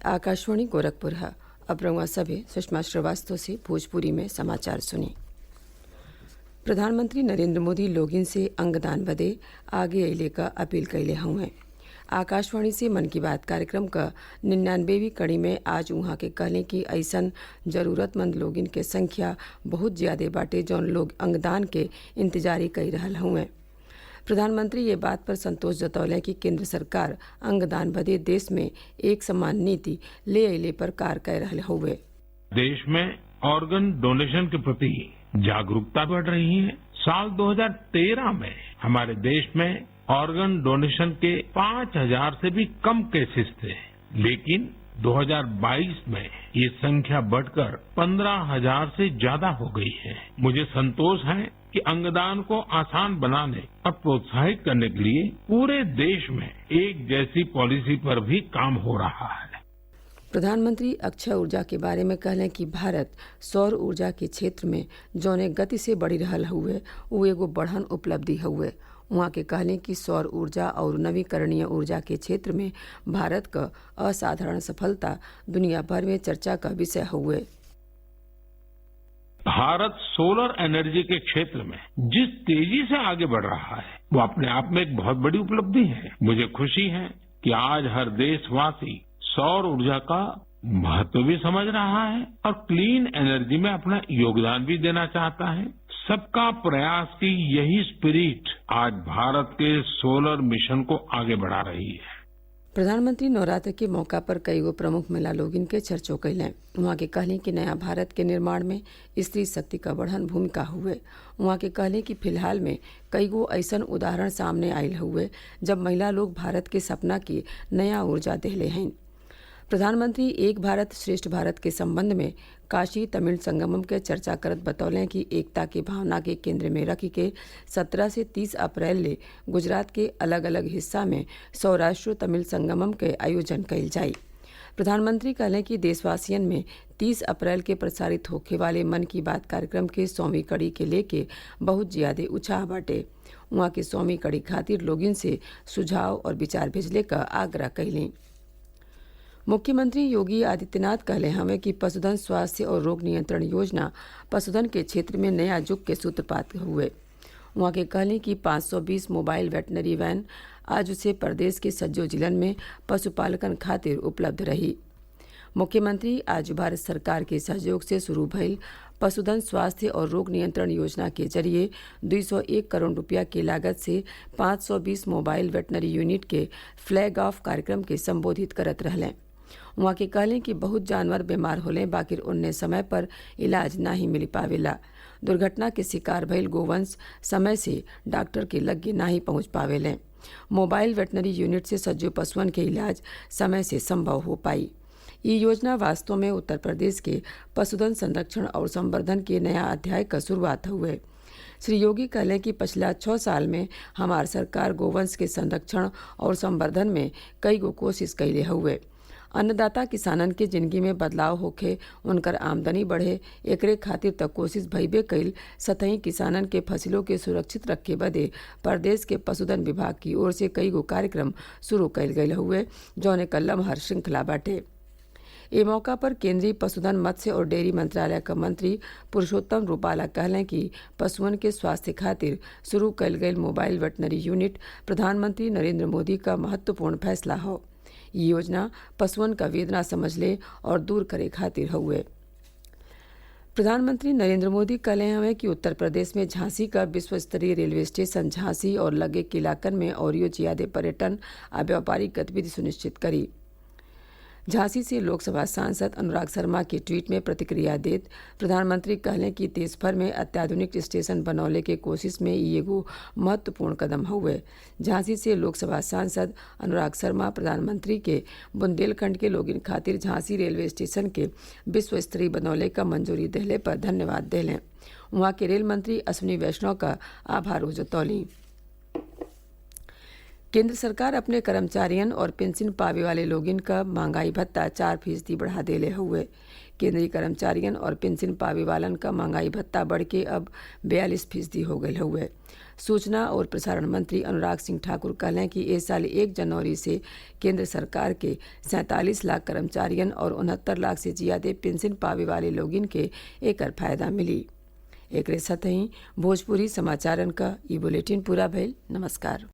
आकाशवाणी गोरखपुर है। अब रउआ सभे सुषमा श्रीवास्तव से भोजपुरी में समाचार सुनी। प्रधानमंत्री नरेंद्र मोदी लोगिन से अंगदान बदे आगे अइले क अपील कइले हउवे। आकाशवाणी से मन की बात कार्यक्रम क 99वीं कड़ी में आज उहाँ के कहले कि अइसन जरूरतमंद लोगिन के संख्या बहुत ज्यादे बाटे जौन लोग अंगदान के इंतजारी कइ रहल हउवे। प्रधानमंत्री ये बात पर संतोष जतौले कि केंद्र सरकार अंगदान बदे देश में एक समान नीति ले अइले पर कार्य कर रहल हउवे। देश में ऑर्गन डोनेशन के प्रति जागरूकता बढ़ रही है। साल 2013 में हमारे देश में ऑर्गन डोनेशन के 5000 से भी कम केसेस थे, लेकिन 2022 में ये संख्या बढ़कर 15,000 से ज्यादा हो गई है। मुझे संतोष है कि अंगदान को आसान बनाने और प्रोत्साहित करने के लिए पूरे देश में एक जैसी पॉलिसी पर भी काम हो रहा है। प्रधानमंत्री अक्षय ऊर्जा के बारे में कहलें कि भारत सौर ऊर्जा के क्षेत्र में जौने गति से बढ़ी रहल हउवे उ एगो बढ़न उपलब्धि हउवे। उहाँ के कहलें कि सौर ऊर्जा और नवीकरणीय ऊर्जा के क्षेत्र में भारत क असाधारण सफलता दुनिया भर में चर्चा का विषय हउवे। भारत सोलर एनर्जी के क्षेत्र में जिस तेजी से आगे बढ़ रहा है वो अपने आप में एक बहुत बड़ी उपलब्धि है। मुझे खुशी है कि आज हर देशवासी सौर ऊर्जा का महत्व भी समझ रहा है और क्लीन एनर्जी में अपना योगदान भी देना चाहता है। सबका प्रयास की यही स्पिरिट आज भारत के सोलर मिशन को आगे बढ़ा रही है। प्रधानमंत्री नवरात्र के मौका पर कई गो प्रमुख महिला लोगिन के चर्चो कैलें। उहाँ के कहलें कि नया भारत के निर्माण में स्त्री शक्ति का बढ़न भूमिका हुए। उहाँ के कहलें कि फिलहाल में कई गो ऐसन उदाहरण सामने आयल हुए जब महिला लोग भारत के सपना की नया ऊर्जा देहले हैं। प्रधानमंत्री एक भारत श्रेष्ठ भारत के संबंध में काशी तमिल संगमम के चर्चा करत बतौलें कि एकता के भावना के केंद्र में रखी के 17 से 30 अप्रैल ले गुजरात के अलग अलग हिस्सा में सौराष्ट्र तमिल संगमम के आयोजन कइल जाई। प्रधानमंत्री कहलें कि देशवासियन में 30 अप्रैल के प्रसारित होखे वाले मन की बात कार्यक्रम के 100वीं कड़ी के लेके बहुत ज्यादा उत्साह बाटे। उहाँ के 100वीं कड़ी खातिर लोगिन से सुझाव और विचार भेजले का आग्रह कइलें। मुख्यमंत्री योगी आदित्यनाथ कहले हमें कि पशुधन स्वास्थ्य और रोग नियंत्रण योजना पशुधन के क्षेत्र में नया युग के सूत्रपात हुए। वहाँ के कहलें कि 520 मोबाइल वेटनरी वैन आज से प्रदेश के सज्जो जिलन में पशुपालकन खातिर उपलब्ध रही। मुख्यमंत्री आज भारत सरकार के सहयोग से शुरू भइल पशुधन स्वास्थ्य और रोग नियंत्रण योजना के जरिए 201 करोड़ रुपया के लागत से 520 मोबाइल वेटनरी यूनिट के फ्लैग ऑफ कार्यक्रम के संबोधित करत रहलें। वहाँ के कहलें कि बहुत जानवर बीमार होले बाकिर उन्हें समय पर इलाज नहीं मिल पावेला। दुर्घटना के शिकार भइल गोवंश समय से डॉक्टर के लगे नहीं पहुँच पावेले। मोबाइल वेटनरी यूनिट से सज्जो पशुअन के इलाज समय से संभव हो पाई। ये योजना वास्तव में उत्तर प्रदेश के पशुधन संरक्षण और संवर्धन के नया अध्याय का शुरुआत हुए। श्री योगी कहलें कि पिछला 6 साल में हमार सरकार गोवंश के संरक्षण और संवर्धन में कई गो कोशिश कैले हुए। अन्नदाता किसानन के जिंदगी में बदलाव होखे, उनकर आमदनी बढ़े, एकरे खातिर तक कोशिश भइबे कइल। सतही किसानन के फसलों के सुरक्षित रखे बदे प्रदेश के पशुधन विभाग की ओर से कई गो कार्यक्रम शुरू कैल गयल हुए जौने क लमहर श्रृंखला बाटे। ए मौका पर केंद्रीय पशुधन मत्स्य और डेयरी मंत्रालय का मंत्री पुरुषोत्तम रूपाला कहलें कि पशुअन के स्वास्थ्य खातिर शुरू कैल गयल मोबाइल वेटनरी यूनिट प्रधानमंत्री नरेंद्र मोदी का महत्वपूर्ण फैसला हो। ये योजना पशुअन का वेदना समझ ले और दूर करे खातिर हुए। प्रधानमंत्री नरेंद्र मोदी कहले हमें कि उत्तर प्रदेश में झांसी का विश्व स्तरीय रेलवे स्टेशन झांसी और लगे के इलाकन में और ज्यादा पर्यटन और व्यापारिक गतिविधि सुनिश्चित करी। झांसी से लोकसभा सांसद अनुराग शर्मा के ट्वीट में प्रतिक्रिया देत प्रधानमंत्री कहलें कि देश भर में अत्याधुनिक स्टेशन बनौले के कोशिश में ये एगो महत्वपूर्ण कदम हुए। झांसी से लोकसभा सांसद अनुराग शर्मा प्रधानमंत्री के बुंदेलखंड के लोगिन खातिर झांसी रेलवे स्टेशन के विश्व स्तरीय बनौले का मंजूरी देहले पर धन्यवाद देलें। वहाँ के रेल मंत्री अश्विनी वैष्णव का आभार जतौली। केंद्र सरकार अपने कर्मचारियन और पेंशन पावे वाले लोगिन का महंगाई भत्ता 4% बढ़ा देले हुए। केंद्रीय कर्मचारियन और पेंशन पावे वालन का महंगाई भत्ता बढ़ के अब 42% हो गए हुए। सूचना और प्रसारण मंत्री अनुराग सिंह ठाकुर कहलें कि इस साल 1 जनवरी से केंद्र सरकार के 47 लाख कर्मचारियन और 69 लाख से ज्यादा पेंशन पावे वाले लोगिन के एकर फायदा मिली। एकरे साथ ही भोजपुरी समाचारन का ई बुलेटिन पूरा भइल। नमस्कार।